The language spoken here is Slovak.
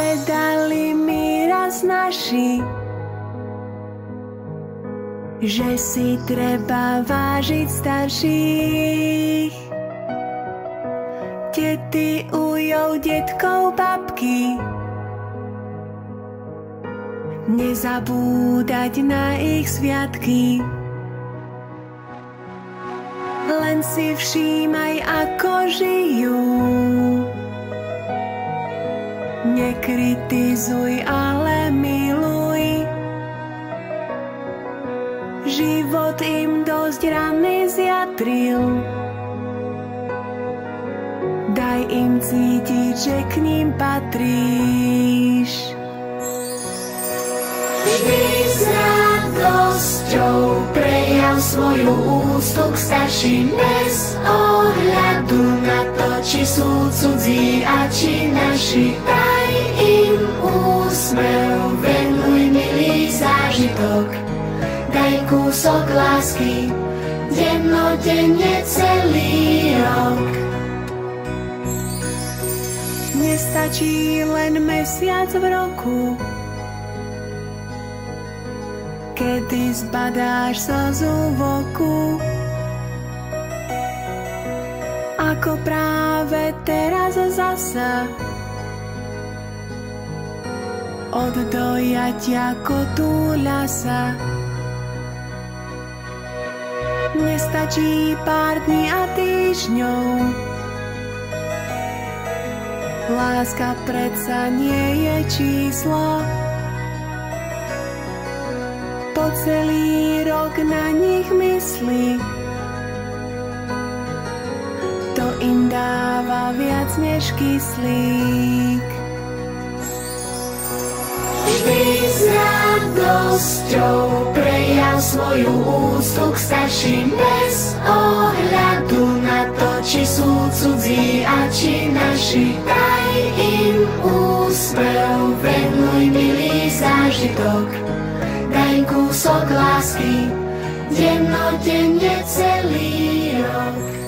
Povedali mi raz naši, že si treba vážiť starších. Tety, ujov, detkov, babky, nezabúdať na ich sviatky. Len si všímaj, ako žijú. Nekritizuj, ale miluj. Život im dosť rany zjadril. Daj im cítiť, že k ním patríš. Vždy s radosťou prejav svoju úctu k starším bez ohľadu na to, či sú cudzí a či naši. Daj im úsmev, venuj milý zážitok, daj kúsok lásky, dennodenne celý rok. Nestačí len mesiac v roku, kedy zbadáš slzu v oku. Ako práve teraz zasa od dojatia kotúľa sa. Nestačí pár dní a týždňov, láska predsa nie je číslo. Po celý rok na nich myslí, to im dáva viac než kyslík. Vždy s radosťou prejav svoju úctu k starším bez ohľadu na to, či sú cudzí a či naši. Daj im úsmev, venuj milý zážitok, daj kúsok lásky, dennodenne celý rok.